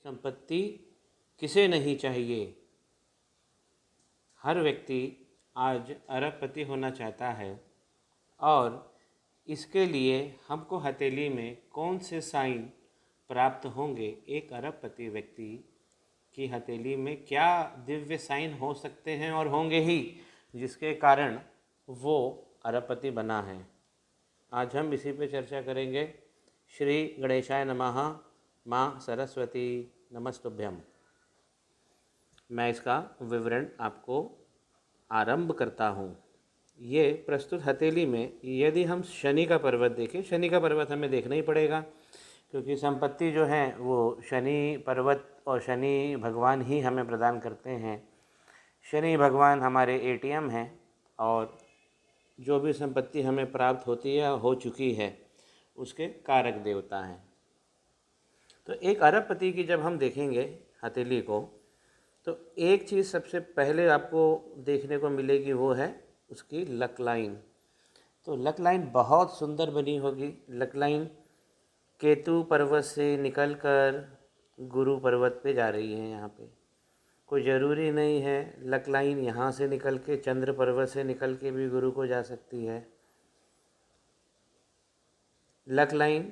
संपत्ति किसे नहीं चाहिए। हर व्यक्ति आज अरबपति होना चाहता है और इसके लिए हमको हथेली में कौन से साइन प्राप्त होंगे। एक अरबपति व्यक्ति की हथेली में क्या दिव्य साइन हो सकते हैं और होंगे ही, जिसके कारण वो अरबपति बना है। आज हम इसी पे चर्चा करेंगे। श्री गणेशाय नमः। माँ सरस्वती नमस्तुभ्यम। मैं इसका विवरण आपको आरंभ करता हूँ। ये प्रस्तुत हथेली में यदि हम शनि का पर्वत देखें, शनि का पर्वत हमें देखना ही पड़ेगा क्योंकि संपत्ति जो है वो शनि पर्वत और शनि भगवान ही हमें प्रदान करते हैं। शनि भगवान हमारे एटीएम हैं और जो भी संपत्ति हमें प्राप्त होती है हो चुकी है उसके कारक देवता हैं। तो एक अरबपति की जब हम देखेंगे हथेली को तो एक चीज़ सबसे पहले आपको देखने को मिलेगी, वो है उसकी लक लाइन। तो लक लाइन बहुत सुंदर बनी होगी। लक लाइन केतु पर्वत से निकलकर गुरु पर्वत पे जा रही है। यहाँ पे कोई ज़रूरी नहीं है लक लाइन यहाँ से निकल के चंद्र पर्वत से निकल के भी गुरु को जा सकती है। लक लाइन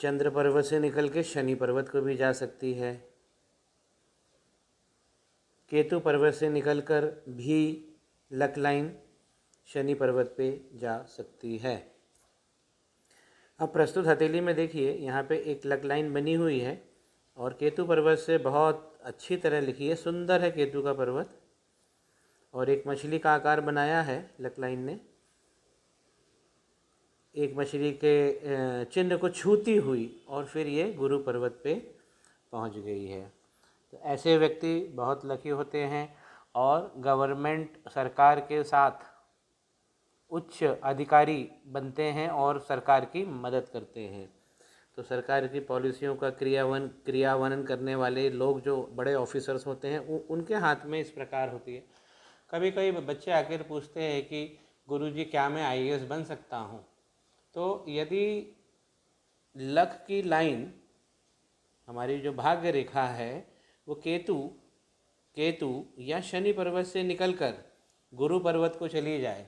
चंद्र पर्वत से निकल के शनि पर्वत को भी जा सकती है। केतु पर्वत से निकलकर भी लक लाइन शनि पर्वत पे जा सकती है। अब प्रस्तुत हथेली में देखिए, यहाँ पे एक लक लाइन बनी हुई है और केतु पर्वत से बहुत अच्छी तरह लिखी है। सुंदर है केतु का पर्वत और एक मछली का आकार बनाया है लक लाइन ने। एक मछली के चिन्ह को छूती हुई और फिर ये गुरु पर्वत पे पहुँच गई है। तो ऐसे व्यक्ति बहुत लकी होते हैं और गवर्नमेंट सरकार के साथ उच्च अधिकारी बनते हैं और सरकार की मदद करते हैं। तो सरकार की पॉलिसियों का क्रियान्वयन करने वाले लोग जो बड़े ऑफिसर्स होते हैं उनके हाथ में इस प्रकार होती है। कभी कभी बच्चे आकर पूछते हैं कि गुरुजी क्या मैं आईएएस बन सकता हूँ। तो यदि लक की लाइन, हमारी जो भाग्य रेखा है वो केतु या शनि पर्वत से निकलकर गुरु पर्वत को चली जाए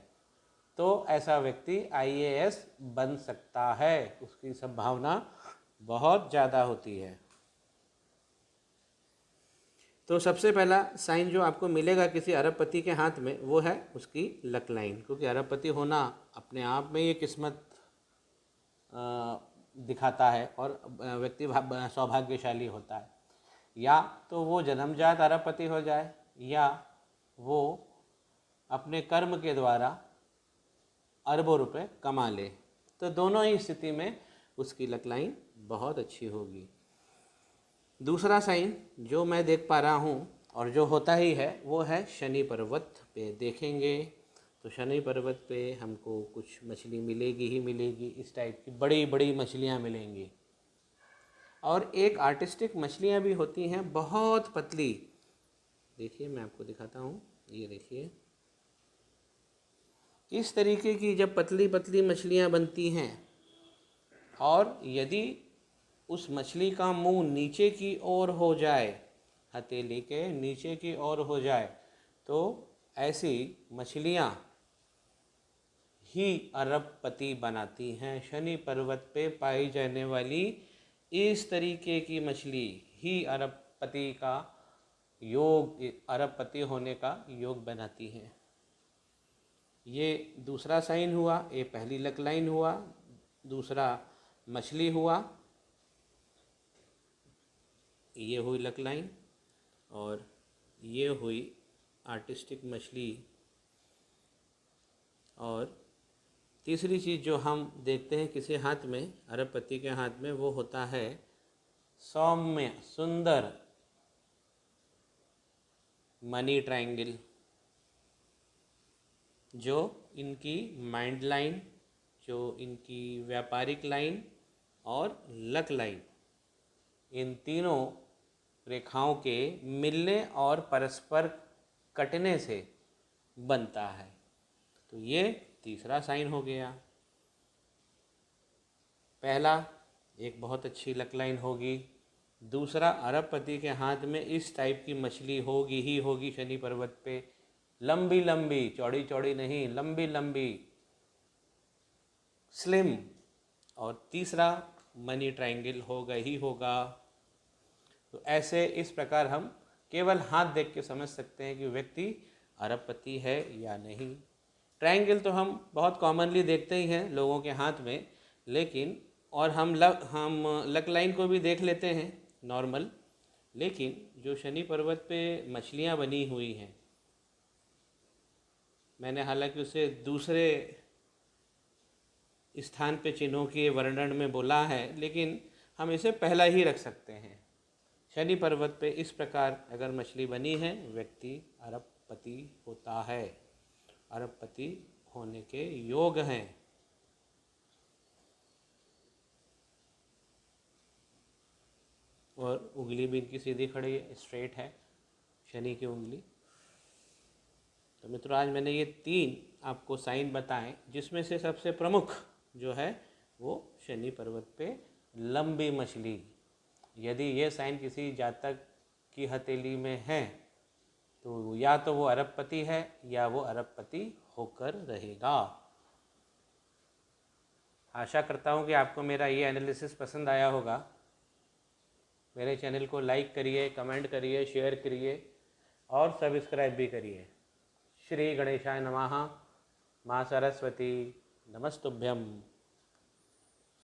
तो ऐसा व्यक्ति आईएएस बन सकता है। उसकी संभावना बहुत ज़्यादा होती है। तो सबसे पहला साइन जो आपको मिलेगा किसी अरबपति के हाथ में वो है उसकी लक लाइन, क्योंकि अरबपति होना अपने आप में ये किस्मत दिखाता है और व्यक्ति सौभाग्यशाली होता है। या तो वो जन्मजात अरबपति हो जाए या वो अपने कर्म के द्वारा अरबों रुपए कमा ले। तो दोनों ही स्थिति में उसकी लक लाइन बहुत अच्छी होगी। दूसरा साइन जो मैं देख पा रहा हूँ और जो होता ही है वो है शनि पर्वत पे देखेंगे तो शनि पर्वत पे हमको कुछ मछली मिलेगी ही मिलेगी। इस टाइप की बड़ी बड़ी मछलियाँ मिलेंगी और एक आर्टिस्टिक मछलियाँ भी होती हैं बहुत पतली। देखिए मैं आपको दिखाता हूँ, ये देखिए इस तरीके की जब पतली पतली मछलियाँ बनती हैं और यदि उस मछली का मुंह नीचे की ओर हो जाए, हथेली के नीचे की ओर हो जाए, तो ऐसी मछलियाँ ही अरबपति बनाती हैं। शनि पर्वत पे पाई जाने वाली इस तरीके की मछली ही अरबपति का योग, अरबपति होने का योग बनाती है। ये दूसरा साइन हुआ, ये पहली लक लाइन हुआ, दूसरा मछली हुआ, ये हुई लक लाइन और ये हुई आर्टिस्टिक मछली। और तीसरी चीज़ जो हम देखते हैं किसी हाथ में, अरबपति के हाथ में, वो होता है सौम्य सुंदर मनी ट्रायंगल, जो इनकी माइंड लाइन, जो इनकी व्यापारिक लाइन और लक लाइन, इन तीनों रेखाओं के मिलने और परस्पर कटने से बनता है। तो ये तीसरा साइन हो गया। पहला एक बहुत अच्छी लक लाइन होगी दूसरा, अरबपति के हाथ में इस टाइप की मछली होगी ही होगी शनि पर्वत पे, लंबी लंबी, चौड़ी चौड़ी नहीं, लंबी लंबी, स्लिम। और तीसरा, मनी ट्रायंगल होगा ही होगा। तो ऐसे इस प्रकार हम केवल हाथ देख के समझ सकते हैं कि व्यक्ति अरबपति है या नहीं। ट्रायंगल तो हम बहुत कॉमनली देखते ही हैं लोगों के हाथ में, लेकिन और हम लक लाइन को भी देख लेते हैं नॉर्मल। लेकिन जो शनि पर्वत पे मछलियाँ बनी हुई हैं, मैंने हालांकि उसे दूसरे स्थान पे चिन्हों के वर्णन में बोला है, लेकिन हम इसे पहला ही रख सकते हैं। शनि पर्वत पे इस प्रकार अगर मछली बनी है, व्यक्ति अरबपति होता है, अरबपति होने के योग हैं। और उंगली भी इनकी सीधी खड़ी है, स्ट्रेट है शनि की उंगली। तो मित्रों, आज मैंने ये 3 आपको साइन बताएं, जिसमें से सबसे प्रमुख जो है वो शनि पर्वत पे लंबी मछली। यदि ये साइन किसी जातक की हथेली में है तो या तो वो अरबपति है या वो अरबपति होकर रहेगा। आशा करता हूँ कि आपको मेरा ये एनालिसिस पसंद आया होगा। मेरे चैनल को लाइक करिए, कमेंट करिए, शेयर करिए और सब्सक्राइब भी करिए। श्री गणेशाय नमः। माँ सरस्वती नमस्तुभ्यम।